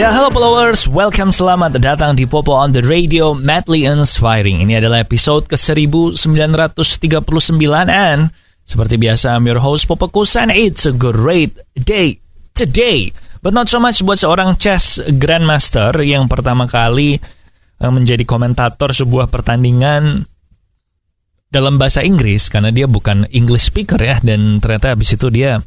Ya, halo followers, welcome, selamat datang di Popo on the Radio, Madly Inspiring. Ini adalah episode ke-1939 and seperti biasa, I'm your host Popo Kusan. It's a great day today, but not so much buat seorang chess grandmaster yang pertama kali menjadi komentator sebuah pertandingan dalam bahasa Inggris, karena dia bukan English speaker ya, dan ternyata habis itu dia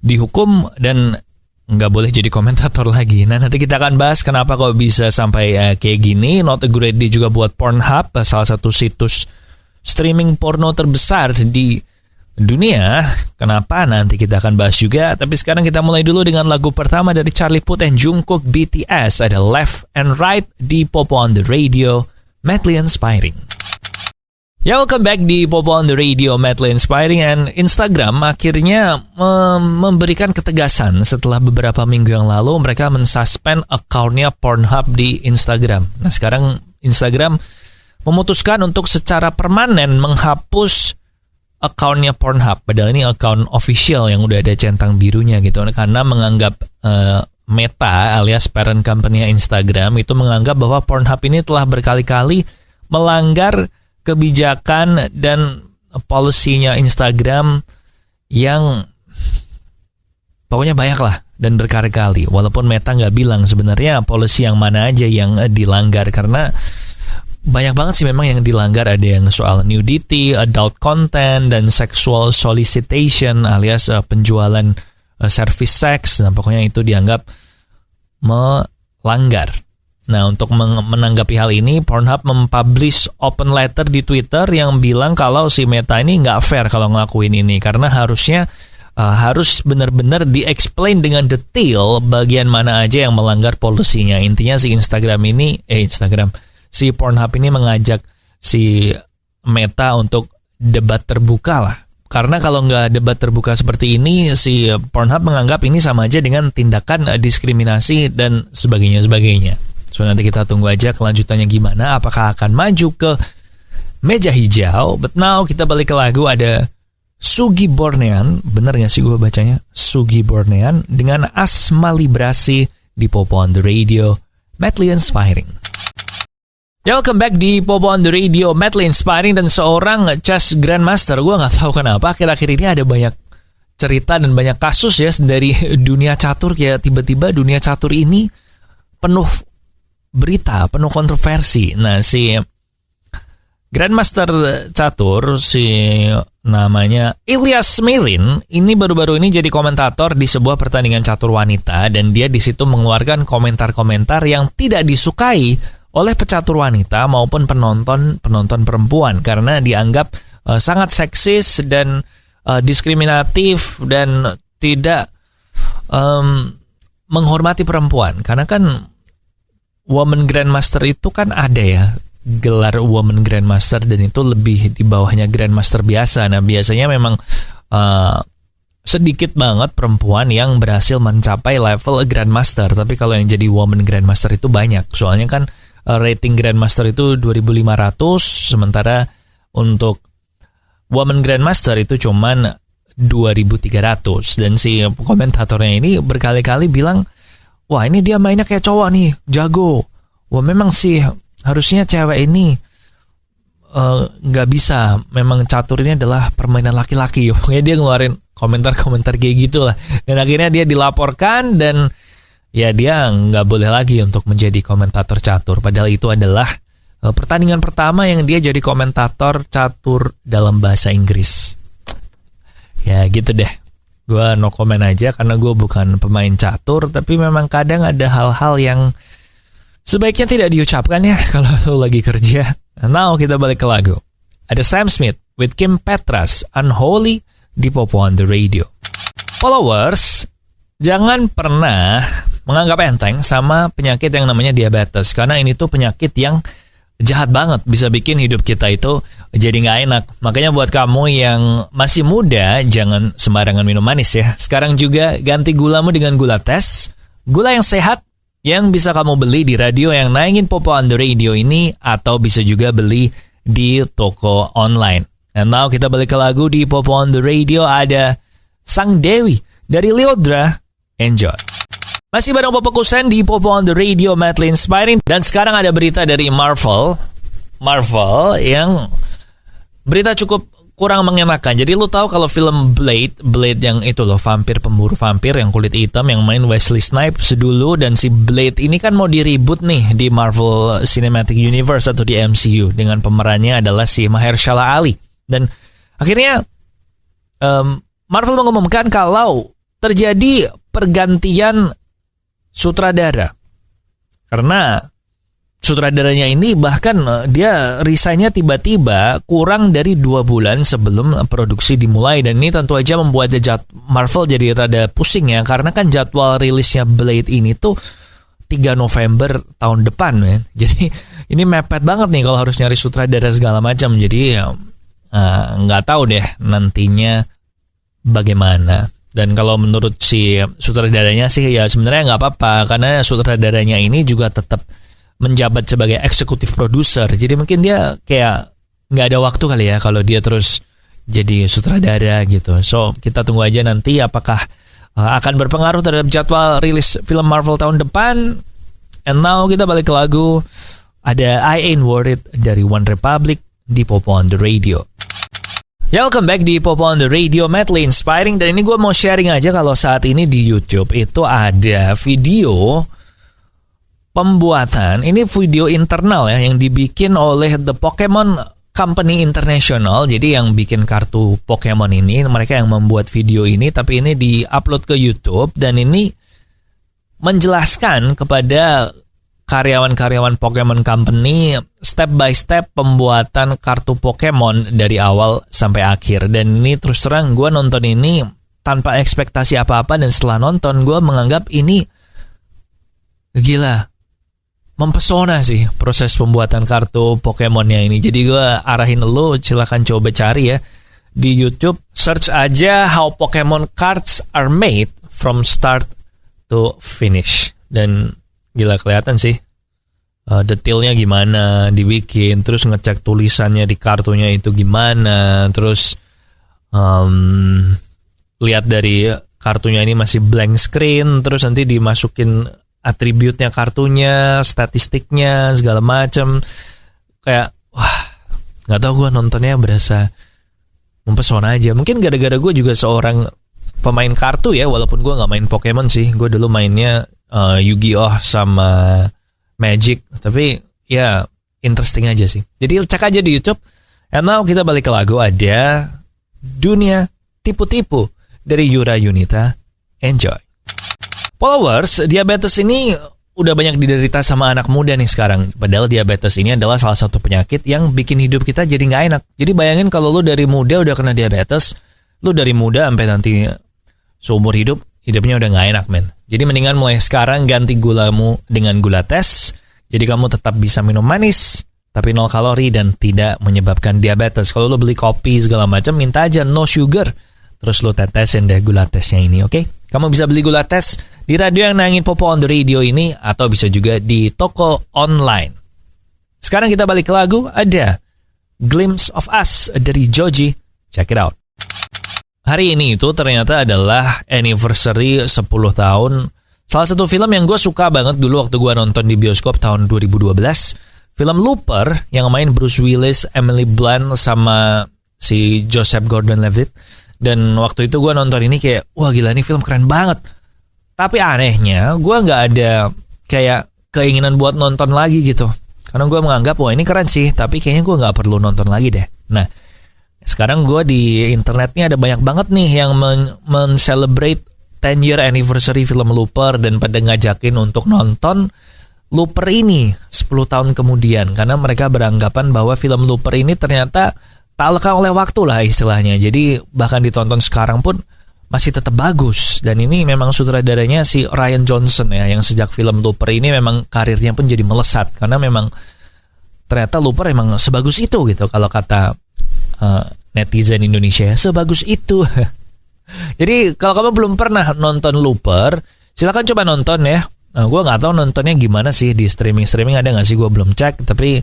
dihukum dan nggak boleh jadi komentator lagi. Nah, nanti kita akan bahas kenapa kok bisa sampai kayak gini. Not a great day juga buat Pornhub, salah satu situs streaming porno terbesar di dunia. Kenapa? Nanti kita akan bahas juga. Tapi sekarang kita mulai dulu dengan lagu pertama dari Charlie Puth and Jungkook BTS. Ada Left and Right di Popo on the Radio, Madly Inspiring. Ya, welcome back di Popo on the Radio, Madly Inspiring. And Instagram akhirnya memberikan ketegasan setelah beberapa minggu yang lalu mereka mensuspend account-nya Pornhub di Instagram. Nah, sekarang Instagram memutuskan untuk secara permanen menghapus account-nya Pornhub. Padahal ini account official yang udah ada centang birunya gitu. Karena menganggap Meta alias parent company-nya Instagram itu menganggap bahwa Pornhub ini telah berkali-kali melanggar kebijakan dan policy-nya Instagram yang pokoknya banyak lah dan berkali-kali. Walaupun Meta nggak bilang sebenarnya policy yang mana aja yang dilanggar, karena banyak banget sih memang yang dilanggar. Ada yang soal nudity, adult content, dan sexual solicitation alias penjualan service seks. Nah, pokoknya itu dianggap melanggar. Nah, untuk menanggapi hal ini, Pornhub mempublish open letter di Twitter yang bilang kalau si Meta ini nggak fair kalau ngelakuin ini, karena harusnya harus benar-benar di-explain dengan detail bagian mana aja yang melanggar polisinya. Intinya si si Pornhub ini mengajak si Meta untuk debat terbuka lah. Karena kalau nggak debat terbuka seperti ini, si Pornhub menganggap ini sama aja dengan tindakan diskriminasi dan sebagainya. So, nanti kita tunggu aja kelanjutannya gimana. Apakah akan maju ke meja hijau? But now kita balik ke lagu. Ada Sugi Bornean. Bener gak sih gue bacanya? Sugi Bornean dengan Asma Librasi di Popo on the Radio, Madly Inspiring. Ya, welcome back di Popo on the Radio, Madly Inspiring. Dan seorang chess grandmaster, gue gak tahu kenapa akhir-akhir ini ada banyak cerita dan banyak kasus ya dari dunia catur. Kayak tiba-tiba dunia catur ini penuh berita, penuh kontroversi. Nah, si Grandmaster Catur, si namanya Ilyas Smirin, ini baru-baru ini jadi komentator di sebuah pertandingan catur wanita, dan dia di situ mengeluarkan komentar-komentar yang tidak disukai oleh pecatur wanita maupun penonton perempuan, karena dianggap sangat seksis dan diskriminatif dan tidak menghormati perempuan. Karena kan Woman Grandmaster itu kan ada ya gelar Woman Grandmaster, dan itu lebih di bawahnya Grandmaster biasa. Nah, biasanya memang sedikit banget perempuan yang berhasil mencapai level Grandmaster. Tapi kalau yang jadi Woman Grandmaster itu banyak. Soalnya kan rating Grandmaster itu 2.500, sementara untuk Woman Grandmaster itu cuman 2.300. Dan si komentatornya ini berkali-kali bilang, wah, ini dia mainnya kayak cowok nih, jago. Wah, memang sih harusnya cewek ini nggak bisa. Memang catur ini adalah permainan laki-laki. Pokoknya dia ngeluarin komentar-komentar kayak gitu lah. Dan akhirnya dia dilaporkan dan ya dia nggak boleh lagi untuk menjadi komentator catur. Padahal itu adalah pertandingan pertama yang dia jadi komentator catur dalam bahasa Inggris. Ya gitu deh. Gue no comment aja karena gue bukan pemain catur, tapi memang kadang ada hal-hal yang sebaiknya tidak diucapkan ya kalau lo lagi kerja. Now kita balik ke lagu. Ada Sam Smith with Kim Petras, Unholy di Popo on the Radio. Followers, jangan pernah menganggap enteng sama penyakit yang namanya diabetes, karena ini tuh penyakit yang jahat banget, bisa bikin hidup kita itu jadi nggak enak. Makanya buat kamu yang masih muda, jangan sembarangan minum manis ya. Sekarang juga ganti gulamu dengan gula tes, gula yang sehat yang bisa kamu beli di radio yang naingin Popo on the Radio ini, atau bisa juga beli di toko online. And now kita balik ke lagu di Popo on the Radio. Ada Sang Dewi dari Lyodra. Enjoy. Masih bareng Papa Kusen di Popo on the Radio, Madly Inspiring. Dan sekarang ada berita dari Marvel yang berita cukup kurang mengenakan. Jadi lu tahu kalau film Blade yang itu loh, pemburu vampir yang kulit hitam yang main Wesley Snipes dulu, dan si Blade ini kan mau di-reboot nih di Marvel Cinematic Universe atau di MCU dengan pemerannya adalah si Mahershala Ali. Dan akhirnya Marvel mengumumkan kalau terjadi pergantian sutradara. Karena sutradaranya ini bahkan dia resignnya tiba-tiba kurang dari 2 bulan sebelum produksi dimulai. Dan ini tentu aja membuat Marvel jadi rada pusing ya. Karena kan jadwal rilisnya Blade ini tuh 3 November tahun depan ya. Jadi ini mepet banget nih kalau harus nyari sutradara segala macam. Jadi nggak tahu deh nantinya bagaimana. Dan kalau menurut si sutradaranya sih ya sebenarnya nggak apa-apa, karena sutradaranya ini juga tetap menjabat sebagai eksekutif produser. Jadi mungkin dia kayak nggak ada waktu kali ya kalau dia terus jadi sutradara gitu. So kita tunggu aja nanti apakah akan berpengaruh terhadap jadwal rilis film Marvel tahun depan. And now kita balik ke lagu, ada I Ain't Worried dari One Republic di Popo on the Radio. Ya, welcome back di Popo on the Radio, Madly Inspiring. Dan ini gue mau sharing aja kalau saat ini di YouTube itu ada video pembuatan, ini video internal ya, yang dibikin oleh The Pokemon Company International. Jadi yang bikin kartu Pokemon ini, mereka yang membuat video ini, tapi ini di-upload ke YouTube. Dan ini menjelaskan kepada karyawan-karyawan Pokemon Company step by step pembuatan kartu Pokemon dari awal sampai akhir. Dan ini terus terang gue nonton ini tanpa ekspektasi apa-apa, dan setelah nonton gue menganggap ini gila, mempesona sih proses pembuatan kartu Pokemonnya ini. Jadi gue arahin lo, silakan coba cari ya di YouTube, search aja how Pokemon cards are made from start to finish. Dan gila kelihatan sih detailnya gimana dibikin, terus ngecek tulisannya di kartunya itu gimana, terus lihat dari kartunya ini masih blank screen, terus nanti dimasukin atributnya kartunya, statistiknya segala macam. Kayak wah, nggak tahu, gue nontonnya berasa mempesona aja. Mungkin gara-gara gue juga seorang pemain kartu ya, walaupun gue nggak main Pokemon sih. Gue dulu mainnya Yu-Gi-Oh sama Magic, tapi ya interesting aja sih. Jadi cek aja di YouTube. And now kita balik ke lagu, ada Dunia Tipu-Tipu dari Yura Yunita. Enjoy. Followers, diabetes ini udah banyak diderita sama anak muda nih sekarang. Padahal diabetes ini adalah salah satu penyakit yang bikin hidup kita jadi nggak enak. Jadi bayangin kalau lu dari muda udah kena diabetes, lu dari muda sampai nanti seumur hidup, hidupnya udah nggak enak, men. Jadi mendingan mulai sekarang ganti gulamu dengan gula tes. Jadi kamu tetap bisa minum manis, tapi 0 kalori dan tidak menyebabkan diabetes. Kalau lo beli kopi segala macam, minta aja no sugar. Terus lo tetesin deh gula tesnya ini, oke? Kamu bisa beli gula tes di radio yang nangin Popo on the Radio ini, atau bisa juga di toko online. Sekarang kita balik ke lagu, ada Glimpse of Us dari Joji. Check it out. Hari ini itu ternyata adalah anniversary 10 tahun salah satu film yang gue suka banget dulu waktu gue nonton di bioskop tahun 2012. Film Looper yang main Bruce Willis, Emily Blunt, sama si Joseph Gordon-Levitt. Dan waktu itu gue nonton ini kayak, wah gila, ini film keren banget. Tapi anehnya gue gak ada kayak keinginan buat nonton lagi gitu. Karena gue menganggap, wah ini keren sih, tapi kayaknya gue gak perlu nonton lagi deh. Nah, sekarang gue di internetnya ada banyak banget nih yang men-celebrate 10-year anniversary film Looper, dan pada ngajakin untuk nonton Looper ini 10 tahun kemudian. Karena mereka beranggapan bahwa film Looper ini ternyata tak lekang oleh waktu lah istilahnya. Jadi bahkan ditonton sekarang pun masih tetap bagus. Dan ini memang sutradaranya si Rian Johnson ya, yang sejak film Looper ini memang karirnya pun jadi melesat. Karena memang ternyata Looper emang sebagus itu gitu, kalau kata netizen Indonesia, sebagus itu. Jadi kalau kamu belum pernah nonton Looper, silakan coba nonton ya. Nah, gue nggak tahu nontonnya gimana sih, di streaming ada nggak sih, gue belum cek. Tapi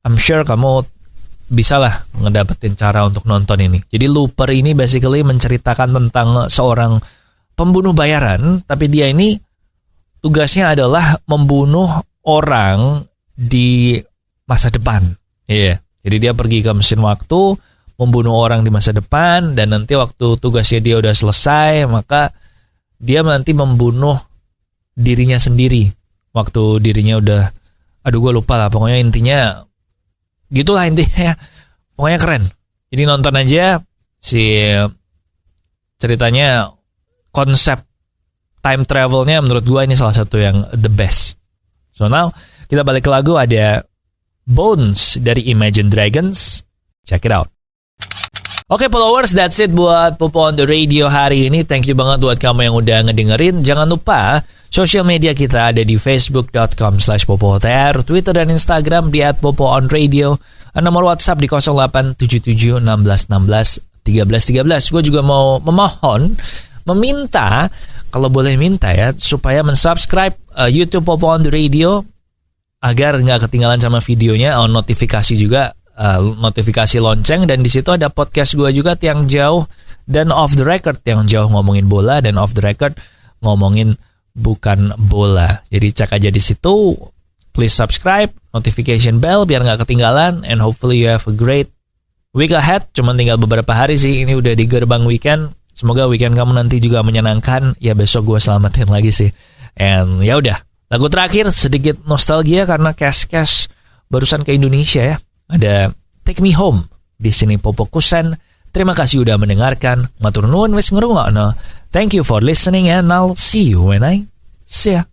I'm sure kamu bisa lah ngedapetin cara untuk nonton ini. Jadi Looper ini basically menceritakan tentang seorang pembunuh bayaran, tapi dia ini tugasnya adalah membunuh orang di masa depan. Iya. Jadi dia pergi ke mesin waktu, membunuh orang di masa depan, dan nanti waktu tugasnya dia udah selesai, maka dia nanti membunuh dirinya sendiri. Waktu dirinya udah, gue lupa lah, pokoknya intinya gitulah intinya. Pokoknya keren. Jadi nonton aja si ceritanya, konsep time travelnya menurut gue ini salah satu yang the best. So now kita balik ke lagu, ada Bones dari Imagine Dragons. Check it out. Oke followers, that's it buat Popo on the Radio hari ini. Thank you banget buat kamu yang udah ngedengerin. Jangan lupa sosial media kita ada di facebook.com/popotr, Twitter dan Instagram di @popoonradio. Nomor WhatsApp di 0877 16 16 13 13. Gue juga mau meminta, kalau boleh minta ya, supaya mensubscribe YouTube Popo on the Radio agar nggak ketinggalan sama videonya. Notifikasi juga, notifikasi lonceng, dan di situ ada podcast gue juga, Tiang Jauh dan Off the Record. Tiang Jauh ngomongin bola dan Off the Record ngomongin bukan bola. Jadi cek aja di situ. Please subscribe, notification bell biar nggak ketinggalan, and hopefully you have a great week ahead. Cuman tinggal beberapa hari sih, ini udah di gerbang weekend. Semoga weekend kamu nanti juga menyenangkan. Ya besok gue selamatin lagi sih. And ya udah, lagu terakhir sedikit nostalgia karena Cash barusan ke Indonesia ya. Ada Take Me Home di sini Popo Kusen. Terima kasih udah mendengarkan. Matur nuwun wis ngrungokno. Thank you for listening and I'll see you when I see ya.